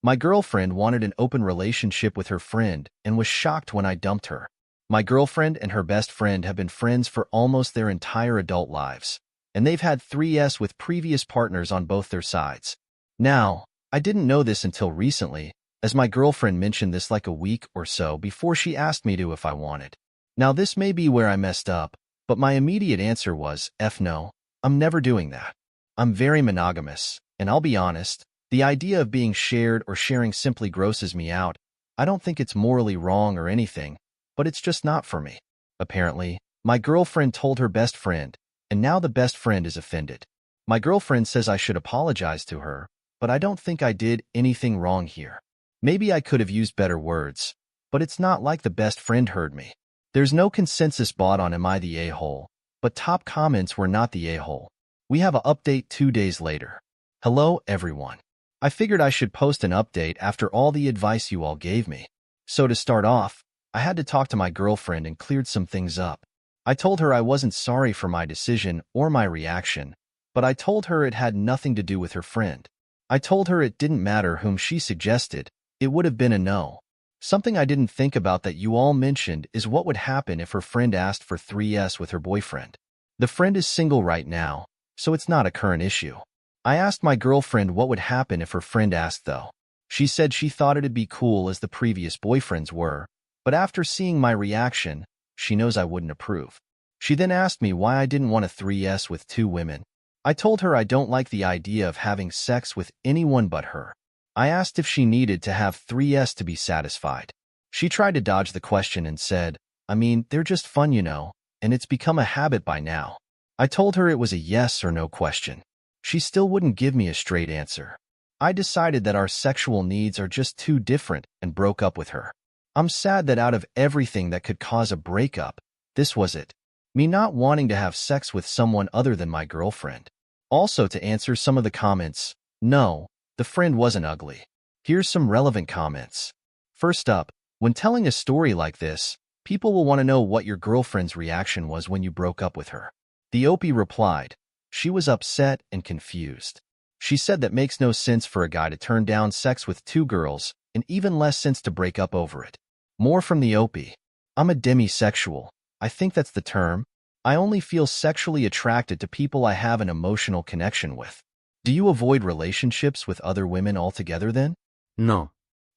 My girlfriend wanted an open relationship with her friend and was shocked when I dumped her. My girlfriend and her best friend have been friends for almost their entire adult lives, and they've had 3s with previous partners on both their sides. Now, I didn't know this until recently, as my girlfriend mentioned this like a week or so before she asked me to if I wanted. Now this may be where I messed up, but my immediate answer was, F no, I'm never doing that. I'm very monogamous, and I'll be honest, the idea of being shared or sharing simply grosses me out. I don't think it's morally wrong or anything, but it's just not for me. Apparently, my girlfriend told her best friend, and now the best friend is offended. My girlfriend says I should apologize to her, but I don't think I did anything wrong here. Maybe I could have used better words, but it's not like the best friend heard me. There's no consensus bought on am I the a-hole, but top comments were not the a-hole. We have an update 2 days later. Hello, everyone. I figured I should post an update after all the advice you all gave me. So to start off, I had to talk to my girlfriend and cleared some things up. I told her I wasn't sorry for my decision or my reaction, but I told her it had nothing to do with her friend. I told her it didn't matter whom she suggested, it would have been a no. Something I didn't think about that you all mentioned is what would happen if her friend asked for 3s with her boyfriend. The friend is single right now, so it's not a current issue. I asked my girlfriend what would happen if her friend asked though. She said she thought it'd be cool as the previous boyfriends were, but after seeing my reaction, she knows I wouldn't approve. She then asked me why I didn't want a 3s with 2 women. I told her I don't like the idea of having sex with anyone but her. I asked if she needed to have 3s to be satisfied. She tried to dodge the question and said, I mean, they're just fun, you know, and it's become a habit by now. I told her it was a yes or no question. She still wouldn't give me a straight answer. I decided that our sexual needs are just too different and broke up with her. I'm sad that out of everything that could cause a breakup, this was it. Me not wanting to have sex with someone other than my girlfriend. Also, to answer some of the comments, no, the friend wasn't ugly. Here's some relevant comments. First up, when telling a story like this, people will want to know what your girlfriend's reaction was when you broke up with her. The OP replied, she was upset and confused. She said that makes no sense for a guy to turn down sex with 2 girls, and even less sense to break up over it. More from the OP. I'm a demisexual. I think that's the term. I only feel sexually attracted to people I have an emotional connection with. Do you avoid relationships with other women altogether then? No.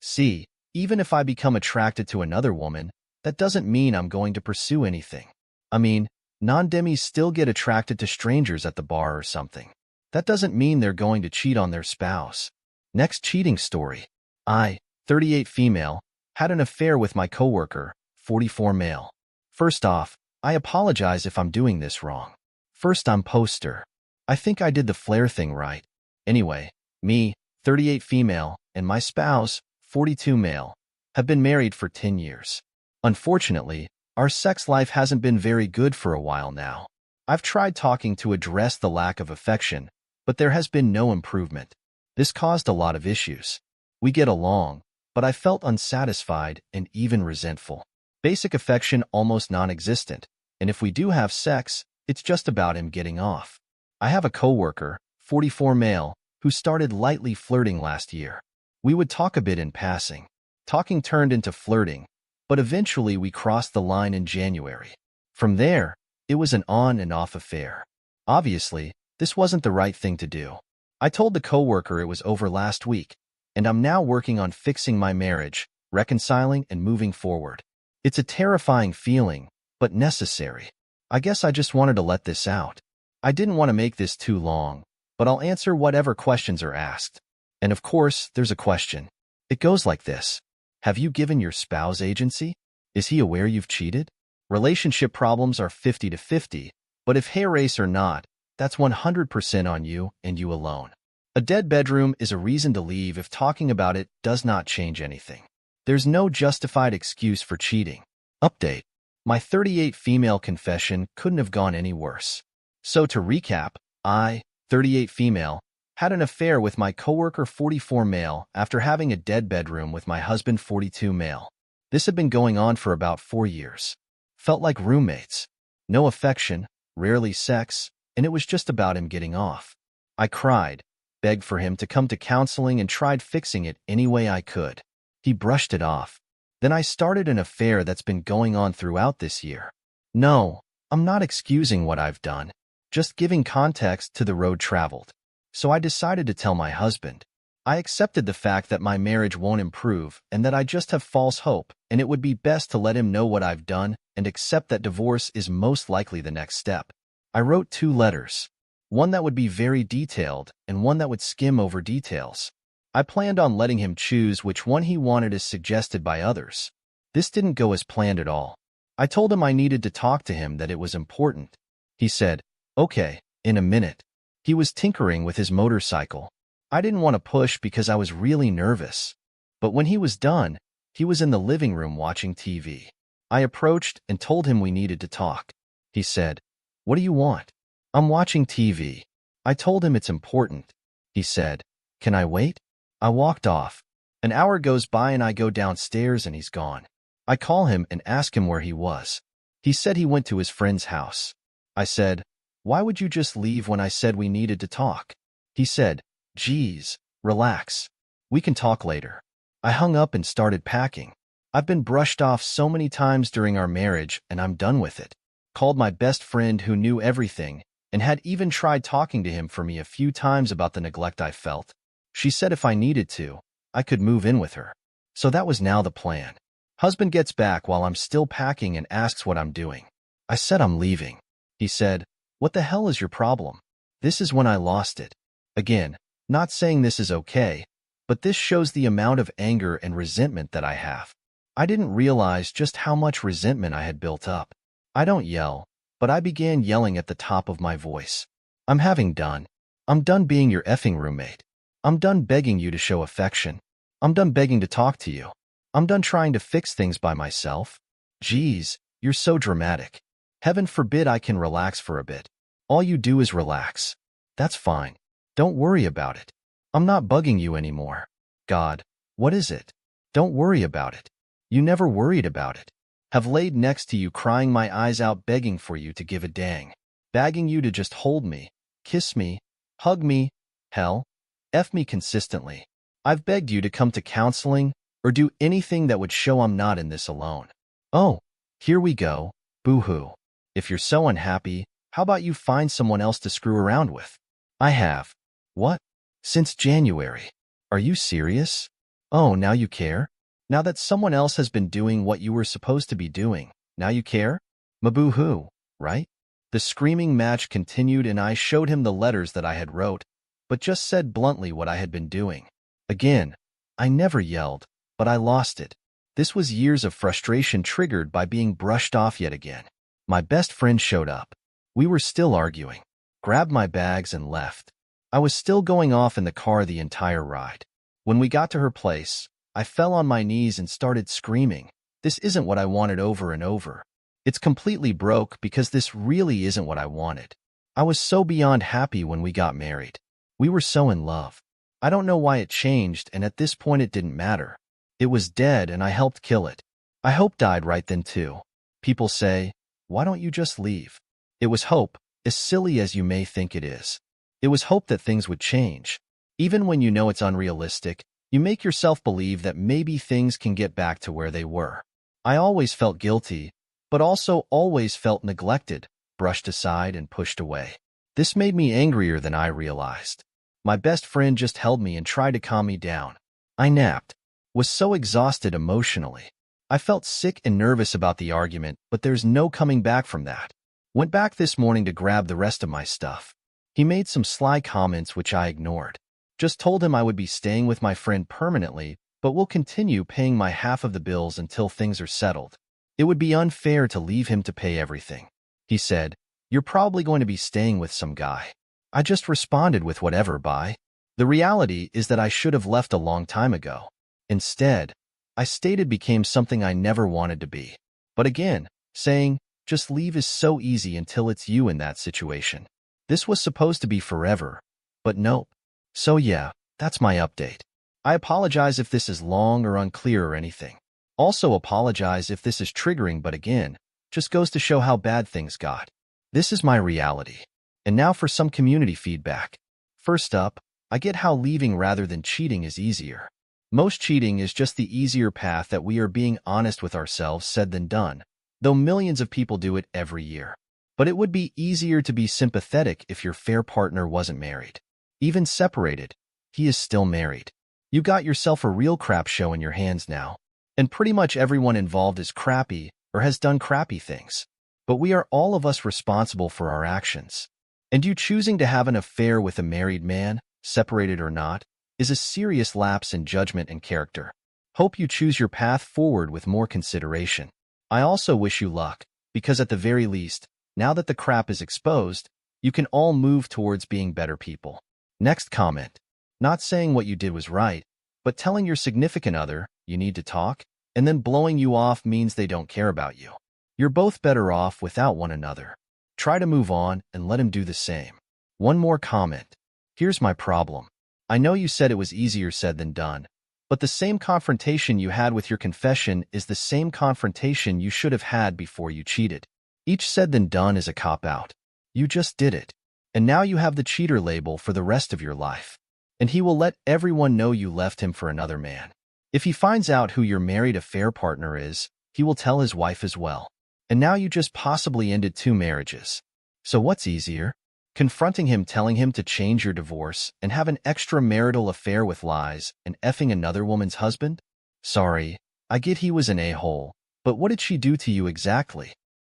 See, even if I become attracted to another woman, that doesn't mean I'm going to pursue anything. I mean, non-demis still get attracted to strangers at the bar or something. That doesn't mean they're going to cheat on their spouse. Next cheating story. I, 38 female, had an affair with my coworker, 44 male. First off, I apologize if I'm doing this wrong. First, I'm poster. I think I did the flare thing right. Anyway, me, 38 female, and my spouse, 42 male, have been married for 10 years. Unfortunately, our sex life hasn't been very good for a while now. I've tried talking to address the lack of affection, but there has been no improvement. This caused a lot of issues. We get along, but I felt unsatisfied and even resentful. Basic affection almost non-existent, and if we do have sex, it's just about him getting off. I have a coworker, 44 male, who started lightly flirting last year. We would talk a bit in passing. Talking turned into flirting, but eventually we crossed the line in January. From there, it was an on and off affair. Obviously, this wasn't the right thing to do. I told the coworker it was over last week, and I'm now working on fixing my marriage, reconciling and moving forward. It's a terrifying feeling, but necessary. I guess I just wanted to let this out. I didn't want to make this too long, but I'll answer whatever questions are asked. And of course, there's a question. It goes like this. Have you given your spouse agency? Is he aware you've cheated? Relationship problems are 50-50, but if hair race or not, that's 100% on you and you alone. A dead bedroom is a reason to leave if talking about it does not change anything. There's no justified excuse for cheating. Update. My 38 female confession couldn't have gone any worse. So to recap, I, 38 female, had an affair with my coworker 44 male after having a dead bedroom with my husband 42 male. This had been going on for about 4 years. Felt like roommates. No affection, rarely sex, and it was just about him getting off. I cried, begged for him to come to counseling and tried fixing it any way I could. He brushed it off. Then I started an affair that's been going on throughout this year. No, I'm not excusing what I've done, just giving context to the road traveled. So I decided to tell my husband. I accepted the fact that my marriage won't improve and that I just have false hope, and it would be best to let him know what I've done and accept that divorce is most likely the next step. I wrote 2 letters, one that would be very detailed and one that would skim over details. I planned on letting him choose which one he wanted as suggested by others. This didn't go as planned at all. I told him I needed to talk to him, that it was important. He said, "Okay, in a minute." He was tinkering with his motorcycle. I didn't want to push because I was really nervous. But when he was done, he was in the living room watching TV. I approached and told him we needed to talk. He said, "What do you want?" "I'm watching TV." I told him it's important. He said, "Can I wait?" I walked off. An hour goes by and I go downstairs and he's gone. I call him and ask him where he was. He said he went to his friend's house. I said, "Why would you just leave when I said we needed to talk?" He said, "Geez, relax. We can talk later." I hung up and started packing. I've been brushed off so many times during our marriage and I'm done with it. Called my best friend who knew everything and had even tried talking to him for me a few times about the neglect I felt. She said if I needed to, I could move in with her. So that was now the plan. Husband gets back while I'm still packing and asks what I'm doing. I said I'm leaving. He said, "What the hell is your problem?" This is when I lost it. Again, not saying this is okay, but this shows the amount of anger and resentment that I have. I didn't realize just how much resentment I had built up. I don't yell, but I began yelling at the top of my voice. I'm done. I'm done being your effing roommate. I'm done begging you to show affection. I'm done begging to talk to you. I'm done trying to fix things by myself. Geez, you're so dramatic. Heaven forbid I can relax for a bit. All you do is relax. That's fine. Don't worry about it. I'm not bugging you anymore. God, what is it? Don't worry about it. You never worried about it. Have laid next to you crying my eyes out begging for you to give a dang. Begging you to just hold me, kiss me, hug me, hell, F me consistently. I've begged you to come to counseling or do anything that would show I'm not in this alone. Oh, here we go, boo-hoo. If you're so unhappy, how about you find someone else to screw around with? I have. What? Since January. Are you serious? Oh, now you care? Now that someone else has been doing what you were supposed to be doing, now you care? Maboo-hoo, right? The screaming match continued and I showed him the letters that I had wrote, but just said bluntly what I had been doing. Again, I never yelled, but I lost it. This was years of frustration triggered by being brushed off yet again. My best friend showed up. We were still arguing. Grabbed my bags and left. I was still going off in the car the entire ride. When we got to her place, I fell on my knees and started screaming. This isn't what I wanted over and over. It's completely broke because this really isn't what I wanted. I was so beyond happy when we got married. We were so in love. I don't know why it changed, and at this point it didn't matter. It was dead and I helped kill it. I hope died right then too. People say, "Why don't you just leave?" It was hope, as silly as you may think it is. It was hope that things would change. Even when you know it's unrealistic, you make yourself believe that maybe things can get back to where they were. I always felt guilty, but also always felt neglected, brushed aside and pushed away. This made me angrier than I realized. My best friend just held me and tried to calm me down. I napped. Was so exhausted emotionally. I felt sick and nervous about the argument, but there's no coming back from that. Went back this morning to grab the rest of my stuff. He made some sly comments which I ignored. Just told him I would be staying with my friend permanently, but will continue paying my half of the bills until things are settled. It would be unfair to leave him to pay everything. He said, "You're probably going to be staying with some guy." I just responded with whatever, bye. The reality is that I should have left a long time ago. Instead, I stated became something I never wanted to be. But again, saying, just leave is so easy until it's you in that situation. This was supposed to be forever, but nope. So yeah, that's my update. I apologize if this is long or unclear or anything. Also apologize if this is triggering, but again, just goes to show how bad things got. This is my reality. And now for some community feedback. First up, I get how leaving rather than cheating is easier. Most cheating is just the easier path that we are being honest with ourselves said than done, though millions of people do it every year. But it would be easier to be sympathetic if your fair partner wasn't married. Even separated, he is still married. You got yourself a real crap show in your hands now. And pretty much everyone involved is crappy or has done crappy things. But we are all of us responsible for our actions. And you choosing to have an affair with a married man, separated or not, is a serious lapse in judgment and character. Hope you choose your path forward with more consideration. I also wish you luck, because at the very least, now that the crap is exposed, you can all move towards being better people. Next comment. Not saying what you did was right, but telling your significant other you need to talk, and then blowing you off means they don't care about you. You're both better off without one another. Try to move on and let him do the same. One more comment. Here's my problem. I know you said it was easier said than done, but the same confrontation you had with your confession is the same confrontation you should have had before you cheated. Each said than done is a cop-out. You just did it. And now you have the cheater label for the rest of your life. And he will let everyone know you left him for another man. If he finds out who your married affair partner is, he will tell his wife as well. And now you just possibly ended 2 marriages. So what's easier? Confronting him, telling him to change your divorce and have an extramarital affair with lies and effing another woman's husband? Sorry, I get he was an a-hole, but what did she do to you exactly?